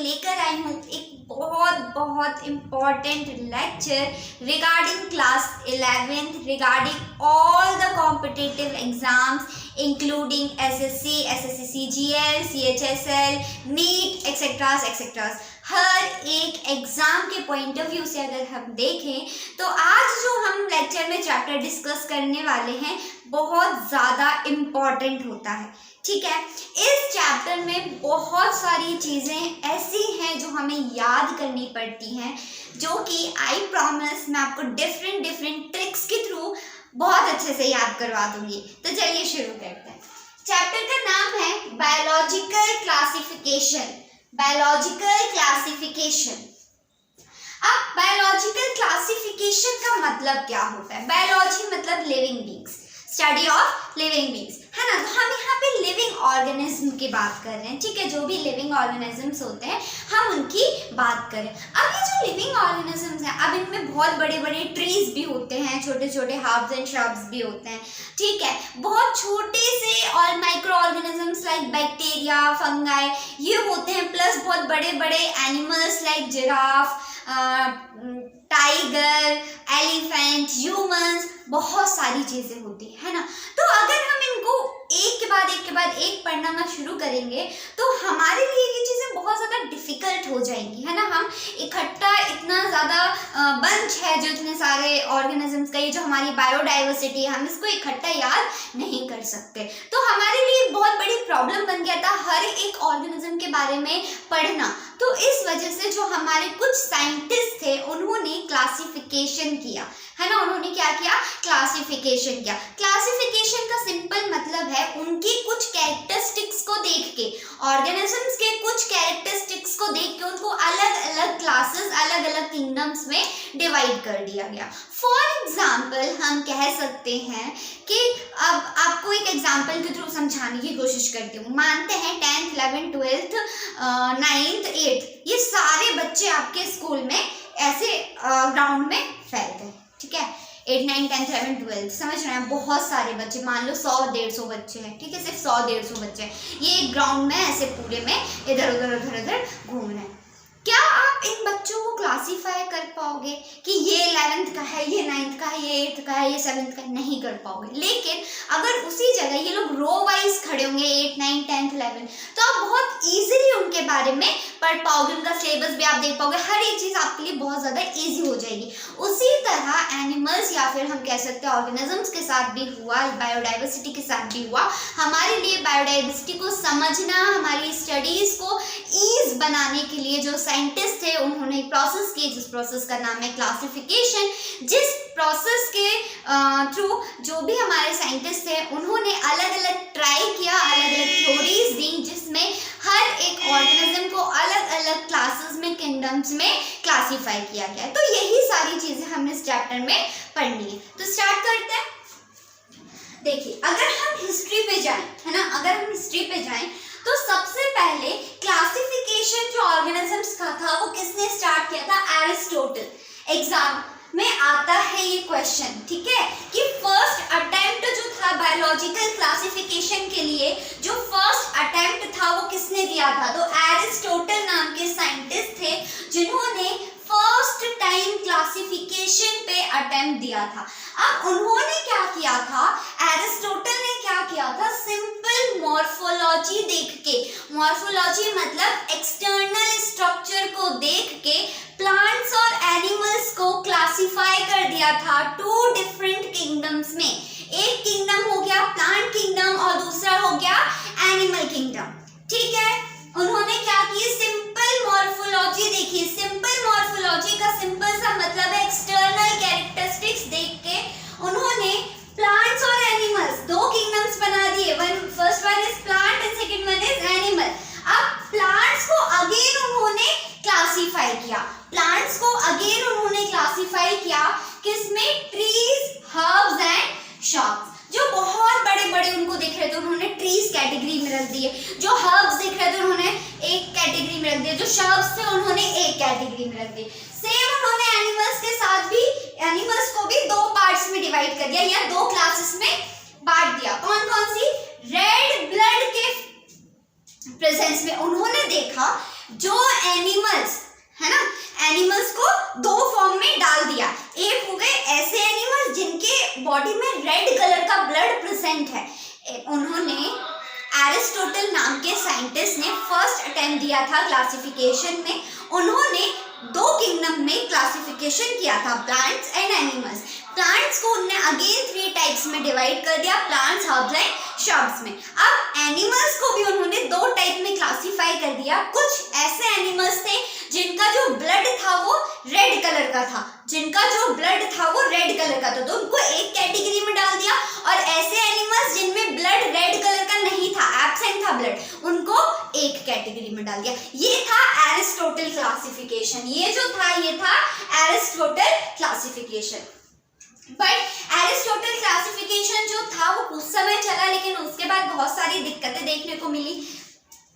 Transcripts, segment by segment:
लेकर आई हूँ एक बहुत important lecture regarding class 11th, regarding all the competitive exams including SSC, SSC CGL, CHSL, NEET etcetera. हर एक एग्जाम के पॉइंट ऑफ व्यू से अगर हम देखें तो आज जो हम लेक्चर में चैप्टर डिस्कस करने वाले हैं बहुत ज़्यादा इम्पॉर्टेंट होता है। ठीक है, इस चैप्टर में बहुत सारी चीज़ें ऐसी हैं जो हमें याद करनी पड़ती हैं, जो कि आई प्रॉमिस मैं आपको डिफरेंट ट्रिक्स के थ्रू बहुत अच्छे से याद करवा दूंगी। तो चलिए शुरू करते हैं। चैप्टर का नाम है बायोलॉजिकल क्लासिफिकेशन। अब बायोलॉजिकल क्लासिफिकेशन का मतलब क्या होता है? बायोलॉजी मतलब living beings, study of living beings, है ना। तो हम यहाँ पे लिविंग ऑर्गेनिज्म की बात कर रहे हैं, ठीक है। जो भी लिविंग ऑर्गेनिजम्स होते हैं हम उनकी बात करें। अब ये जो लिविंग ऑर्गेनिजम्स हैं, अब इनमें बहुत बड़े बड़े ट्रीज भी होते हैं, छोटे छोटे हर्ब्स एंड श्रब्स भी होते हैं, ठीक है। बहुत छोटे से और micro organisms like bacteria, fungi ये होते हैं, प्लस बहुत बड़े बड़े animals like giraffe, tiger, elephant, humans, बहुत सारी चीजें होती है ना। तो अगर हम इनको एक के बाद एक पढ़ना शुरू करेंगे तो हमारे लिए ये चीजें बहुत ज्यादा डिफिकल्ट हो जाएंगी, है ना। हम इकट्ठा इतना ज्यादा बंच है जो इतने सारे ऑर्गेनिजम्स का, ये जो हमारी बायोडाइवर्सिटी है, हम इसको इकट्ठा याद नहीं कर सकते। तो हमारे लिए बहुत बड़ी प्रॉब्लम बन गया था हर एक ऑर्गेनिज्म के बारे में पढ़ना। तो इस वजह से जो हमारे कुछ साइंटिस्ट थे उन्होंने क्लासिफिकेशन किया, है ना। उन्होंने क्या किया? क्लासिफिकेशन किया। क्लासिफिकेशन का सिंपल मतलब है उनकी कुछ कैरेक्टरिस्टिक्स को देख के, ऑर्गेनिजम्स के कुछ कैरेक्टरिस्टिक्स को देख के उनको अलग अलग क्लासेस, अलग अलग किंगडम्स में डिवाइड कर दिया गया। फॉर एग्जाम्पल हम कह सकते हैं कि अब आपको एक एग्जाम्पल के थ्रू समझाने की कोशिश करती हूँ। मानते हैं 10th, 11th, 12th, 9th, 8th ये सारे बच्चे आपके स्कूल में ऐसे ग्राउंड में फैल गए, ठीक है। 8, 9, 10, 11, 12 समझ रहे हैं, बहुत सारे बच्चे, मान लो 100-150 बच्चे हैं, ठीक है। सिर्फ 100-150 बच्चे हैं, ये एक ग्राउंड में ऐसे पूरे में इधर उधर घूम रहे हैं। क्या आप इन बच्चों को क्लासीफाई कर पाओगे कि ये 11th का है, ये 9th का है, ये 8th का है, ये 7th का है? नहीं कर पाओगे। लेकिन अगर उसी जगह ये लोग रो वाइज खड़े होंगे 8, 9, 10th, 11 तो आप बहुत इजीली उनके बारे में पढ़ पाओगे, उनका सिलेबस भी आप देख पाओगे, हर एक चीज़ आपके लिए बहुत ज़्यादा ईजी हो जाएगी। उसी तरह एनिमल्स या फिर हम कह सकते हैं ऑर्गेनिजम्स के साथ भी हुआ, बायोडाइवर्सिटी के साथ भी हुआ। हमारे लिए बायोडाइवर्सिटी को समझना, हमारी स्टडीज़ को ईज बनाने के लिए जो साइंटिस्ट थे उन्होंने प्रोसेस किए, जिस प्रोसेस का नाम है क्लासिफिकेशन। जिस प्रोसेस के थ्रू जो भी हमारे साइंटिस्ट थे उन्होंने अलग अलग ट्राई किया, अलग अलग थ्योरीज दी, जिसमें हर एक ऑर्गेनिज्म को अलग अलग क्लासेस में, किंगडम्स में क्लासीफाई किया गया। तो यही सारी चीजें हमने इस चैप्टर में पढ़नी है। तो स्टार्ट करते हैं। देखिए, अगर हम हिस्ट्री पे जाएं, है ना, अगर हम हिस्ट्री पे जाएं तो सबसे पहले क्लासिफिकेशन जो ऑर्गेनिजम्स का था वो किसने स्टार्ट किया था? एरिस्टोटल। एग्जाम में आता है ये क्वेश्चन, ठीक है, कि फर्स्ट अटेम्प्ट जो था बायोलॉजिकल क्लासिफिकेशन के लिए, जो फर्स्ट अटेम्प्ट था वो किसने दिया था? तो एरिस्टोटल नाम के साइंटिस्ट थे जिन्होंने फर्स्ट टाइम क्लासिफिकेशन पे अटेम्प्ट दिया था। अब उन्होंने क्या किया था? एरिस्टोटल ने क्या किया था? सिंपल मॉर्फोलॉजी देख के, मॉर्फोलॉजी मतलब एक्सटर्नल स्ट्रक्चर को देख के प्लांट्स और एनिमल्स को क्लासिफाई कर दिया था 2 डिफरेंट किंगडम्स में। एक किंगडम हो गया प्लांट किंगडम और दूसरा हो गया एनिमल किंगडम, ठीक है। उन्होंने क्या किया? सिंपल मॉर्फोलॉजी देखी। सिंपल मॉर्फोलॉजी का सिंपल सा मतलब है एक्सटर्नल कैरेक्टरिस्टिक्स देख के उन्होंने प्लांट्स और एनिमल्स 2 किंगडम्स बना दिए। First one is plant and second one is animal. अब प्लांट्स को अगेन उन्होंने क्लासीफाई किया। प्लांट्स को अगेन उन्होंने क्लासीफाई किया किसमें? Trees, herbs and shrubs. जो बहुत बड़े बड़े उनको दिख रहे थे उन्होंने ट्रीज कैटेगरी में रख दिए, जो हर्ब्स दिख रहे थे उन्होंने एक कैटेगरी में रख दिए, जो श्रब्स थे उन्होंने एक कैटेगरी में रख दिए। सेम उन्होंने एनिमल्स के साथ भी, एनिमल्स को भी 2 पार्ट्स में डिवाइड कर दिया या 2 क्लासेस में बांट दिया। कौन कौन सी? रेड ब्लड के प्रेजेंस में उन्होंने देखा जो एनिमल्स, है ना, एनिमल्स को दो फॉर्म में डाल दिया। एक हो गए ऐसे एनिमल्स जिनके बॉडी में रेड कलर का ब्लड प्रेजेंट है। उन्होंने एरिस्टोटल नाम के साइंटिस्ट ने फर्स्ट अटेम्प्ट दिया था क्लासिफिकेशन में। उन्होंने दो किंगडम में क्लासिफिकेशन किया था, प्लांट्स एंड एनिमल्स। प्लांट्स को उन्होंने अगेन 3 टाइप्स में डिवाइड कर दिया, प्लांट्स, हर्ब्स एंड श्रब्स में। अब एनिमल्स को भी उन्होंने 2 टाइप में क्लासिफाई कर दिया। कुछ ऐसे एनिमल्स थे जिनका जो ब्लड था वो रेड कलर का था, जिनका जो ब्लड था वो रेड कलर का था, तो उनको एक कैटेगरी में डाल दिया। और ऐसे एनिमल्स जिनमें ब्लड रेड कलर का नहीं था, एब्सेंट था ब्लड, उनको एक कैटेगरी में डाल दिया। ये था एरिस्टोटल क्लासिफिकेशन। ये जो था ये था Aristotle classification. But Aristotle classification जो था वो कुछ समय चला, लेकिन उसके बाद बहुत सारी दिक्कतें देखने को मिली।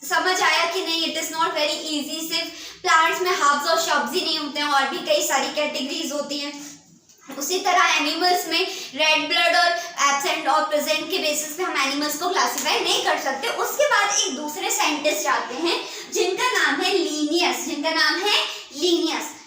समझ आया कि नहीं, it is not very easy, सिर्फ प्लांट्स में हर्ब्स और श्रब्स ही नहीं होते हैं, और भी कई सारी कैटेगरीज होती हैं। उसी तरह एनिमल्स में रेड ब्लड और एब्सेंट और प्रेजेंट के बेसिस पे हम एनिमल्स को क्लासिफाई नहीं कर सकते। उसके बाद एक दूसरे साइंटिस्ट आते हैं जिनका नाम है लीनियस,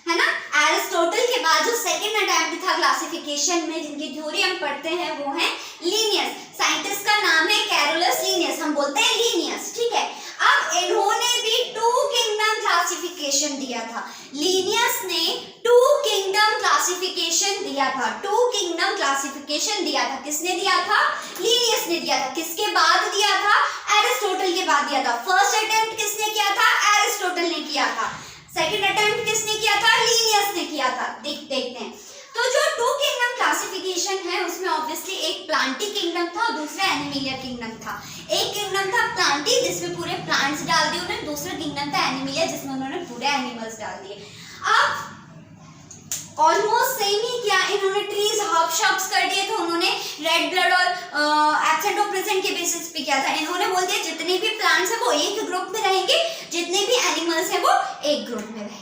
है ना। एरिस्टोटल के बाद जो सेकंड अटेम्प्ट था क्लासिफिकेशन में, जिनकी थ्योरी हम पढ़ते हैं, वो है लीनियस। साइंटिस्ट का नाम है कैरोलस लीनियस, हम बोलते हैं लीनियस, ठीक है। अब इन्होंने भी 2 किंगडम क्लासिफिकेशन दिया था। लीनियस ने 2 किंगडम क्लासिफिकेशन दिया था, 2 किंगडम क्लासिफिकेशन दिया था। किसने दिया था? लीनियस ने दिया था। किसके बाद दिया था? एरिस्टोटल के बाद दिया था। फर्स्ट अटेम्प्ट किसने किया था? एरिस्टोटल ने किया था। सेकंड अटेम्प्ट किसने किया था? लीनियस ने किया था। देखते हैं तो जो 2 किंगडम क्लासिफिकेशन है उसमें ऑब्वियसली एक प्लांटी किंगडम था और दूसरा एनिमिलिया किंगडम था। एक किंगडम था प्लांटी जिसमें पूरे प्लांट्स डाल दिए उन्होंने, दूसरा किंगडम था एनिमिलिया जिसमें उन्होंने पूरे एनिमल्स डाल दिए। अब ऑलमोस्ट सेम ही किया, इन्होंने ट्रीज, हर्ब, श्रब्स कर दिए थे। उन्होंने रेड ब्लड और एब्सेंट और प्रेजेंट के बेसिस पे किया था। इन्होंने बोल दिया जितने भी प्लांट्स है वो एक ग्रुप में रहेंगे, जितने भी एनिमल्स है वो एक ग्रुप में रहेंगे।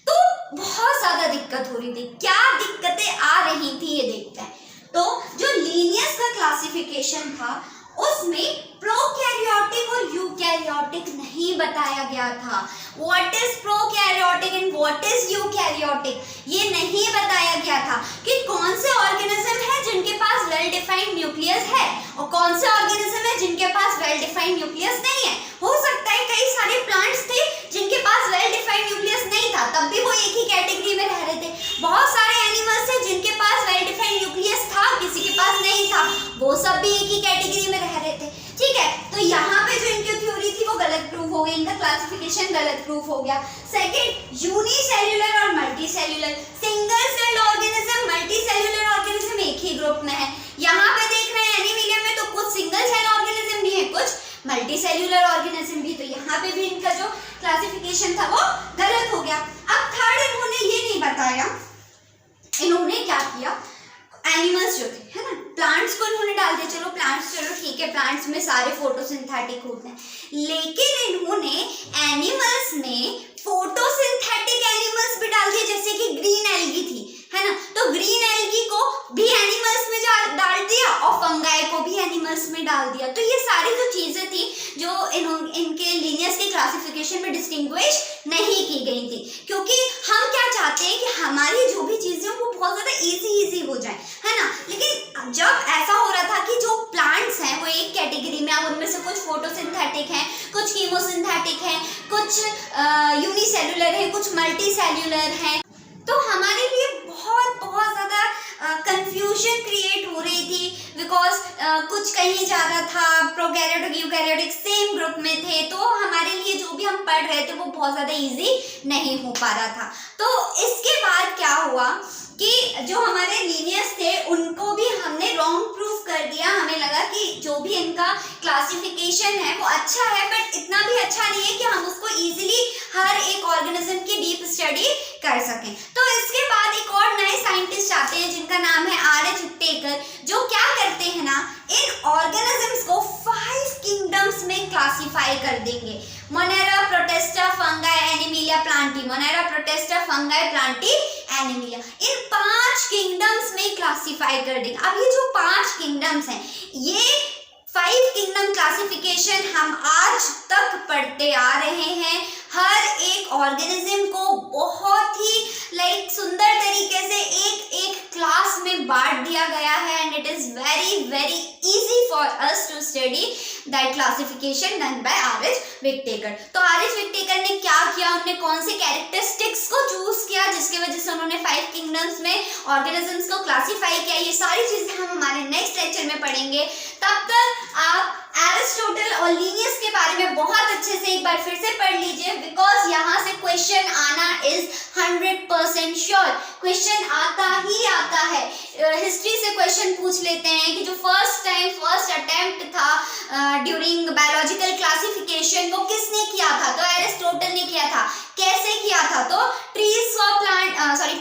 तो बहुत ज्यादा दिक्कत हो रही थी। क्या दिक्कतें आ रही थी ये देखते हैं। तो जो लीनियस का क्लासिफिकेशन था उसमें प्रोकैरियोटिक और यूकैरियोटिक नहीं बताया गया था। What is prokaryotic and what is eukaryotic ये नहीं बताया गया था कि कौन से ऑर्गेनिज्म है जिनके पास वेल डिफाइंड न्यूक्लियस है और कौन से ऑर्गेनिज्म है जिनके पास वेल डिफाइंड न्यूक्लियस नहीं है। हो सकता है कई सारे प्लांट्स थे जिनके पास वेल डिफाइंड न्यूक्लियस नहीं था, तब भी वो एक ही कैटेगरी में रह रहे थे। बहुत सारे एनिमल्स थे जिनके पास वेल डिफाइंड न्यूक्लियस था, किसी के पास नहीं था, वो सब भी एक ही कैटेगरी में रह रहे थे, ठीक है। तो यहाँ पे जो इनकी थ्योरी थी वो गलत प्रूफ हो गई, इनका क्लासिफिकेशन गलत प्रूफ हो गया। सेकंड, यूनिसेल्युलर और multicellular, single cell organism, multicellular organism एक ही ग्रुप में है। यहाँ पे देख रहे हैं एनीमिलिया में तो कुछ सिंगल सेल ऑर्गेनिज्म भी है, कुछ मल्टीसेल्युलर ऑर्गेनिज्म भी, तो यहाँ पे भी इनका जो क्लासिफिकेशन था वो गलत हो गया। अब थर्ड, इन्होंने ये नहीं बताया, इन्होंने क्या किया, एनिमल्स जो थे, है ना, प्लांट्स को इन्होंने डाल दिया। चलो प्लांट्स, चलो ठीक है, प्लांट्स में सारे फोटोसिंथेटिक होते हैं, लेकिन इन्होंने एनिमल्स में फोटोसिंथेटिक एनिमल्स भी डाल दिए, जैसे कि ग्रीन एल्गी थी, है ना, तो ग्रीन एल्गी को भी एनिमल्स में डाल दिया और फंगाई को भी एनिमल्स में डाल दिया। तो ये सारी जो चीजें थी जो इनके लीनियस के क्लासिफिकेशन में डिस्टिंग्विश नहीं की गई थी, क्योंकि हम क्या चाहते हैं कि हमारी जो भी चीजें वो बहुत ज्यादा इजी हो जाए, है ना। लेकिन जब ऐसा हो रहा था कि जो प्लांट्स हैं वो एक कैटेगरी में, अब उनमें से कुछ फोटोसिंथेटिक हैं, कुछ कीमोसिंथेटिक हैं, कुछ यूनिसेल्युलर है, कुछ मल्टीसेल्युलर है, तो हमारे लिए बहुत ज़्यादा कंफ्यूजन क्रिएट हो रही थी, बिकॉज कुछ कहीं जा रहा था, प्रोकैरियोटिक यूकैरियोटिक सेम ग्रुप में थे, तो हमारे लिए जो भी हम पढ़ रहे थे वो बहुत ज़्यादा इजी नहीं हो पा रहा था। तो इसके बाद क्या हुआ कि जो हमारे लीनियस थे उनको भी हमने रॉन्ग प्रूफ कर दिया। हमें लगा कि जो भी इनका क्लासिफिकेशन है वो अच्छा है, बट इतना भी अच्छा नहीं है कि हम उसको इजीली हर एक ऑर्गेनिज्म की डीप स्टडी कर सकें। तो इसके बाद एक और नए साइंटिस्ट आते हैं जिनका नाम है R.H. हुट्टेकर, जो क्या करते हैं ना, इन ऑर्गेनिजम्स को 5 किंगडम्स में क्लासिफाई कर देंगे। Monera, Protista, Fungi, Animalia, Plantae. Monera, Protista, Fungi, Plantae, Animalia, इन 5 किंगडम्स में क्लासिफाई कर देंगे। अब ये जो 5 किंगडम्स हैं, ये 5 किंगडम क्लासिफिकेशन हम आज तक पढ़ते आ रहे हैं। हर एक ऑर्गेनिज्म को बहुत ही सुंदर तरीके से एक एक क्लास में बांट दिया गया है and it is very very easy for us to study that classification done by R H. Whittaker. तो आर.एच. विक्टेकर ने क्या किया, उन्होंने कौन से कैरेक्टरिस्टिक्स को चूज किया जिसकी वजह से उन्होंने 5 किंगडम्स में ऑर्गेनिजम्स को क्लासीफाई किया, ये सारी चीजें हम हमारे नेक्स्ट लेक्चर में पढ़ेंगे। तब तक आप एरिस्टोटल और लीनियस के बारे में बहुत अच्छे से एक बार फिर से पढ़ लीजिए, बिकॉज यहाँ से क्वेश्चन आना इज 100% श्योर। क्वेश्चन आता ही आता है। हिस्ट्री से क्वेश्चन पूछ लेते हैं कि जो फर्स्ट अटेम्प्ट था ड्यूरिंग बायोलॉजिकल क्लासिफिकेशन वो किसने किया था, तो एरिस्टोटल ने किया था। कैसे किया था, तो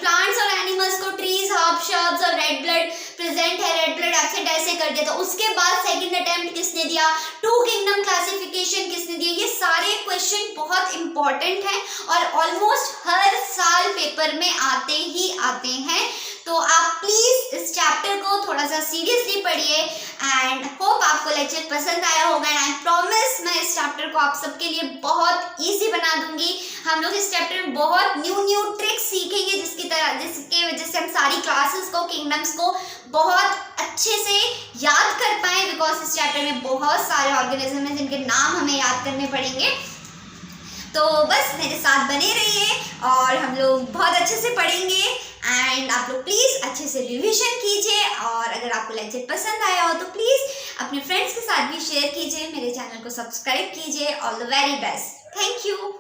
प्लांट्स और एनिमल्स को ट्रीज, हर्ब्स और रेड ब्लड प्रेजेंट है, रेड ब्लड एब्सेंट ऐसे कर दिया था। उसके बाद सेकंड अटेम्प्ट किसने दिया, 2 किंगडम क्लासिफिकेशन किसने दिया। ये सारे क्वेश्चन बहुत इंपॉर्टेंट हैं और ऑलमोस्ट हर साल पेपर में आते ही आते हैं। तो आप प्लीज इस चैप्टर को थोड़ा सा सीरियसली पढ़िए एंड होप आपको लेक्चर पसंद आया होगा एंड आई प्रॉमिस मैं इस चैप्टर को आप सबके लिए बहुत इजी बना दूंगी। हम लोग इस चैप्टर में बहुत न्यू ट्रिक्स सीखेंगे जिसके वजह से हम सारी क्लासेस को, किंगडम्स को बहुत अच्छे से याद कर पाए, बिकॉज इस चैप्टर में बहुत सारे ऑर्गेनिज्म हैं जिनके नाम हमें याद करने पड़ेंगे। तो बस मेरे साथ बने रहिए और हम लोग बहुत अच्छे से पढ़ेंगे एंड आप लोग प्लीज़ अच्छे से रिवीजन कीजिए और अगर आपको लेक्चर पसंद आया हो तो प्लीज़ अपने फ्रेंड्स के साथ भी शेयर कीजिए, मेरे चैनल को सब्सक्राइब कीजिए। All the very best, thank you.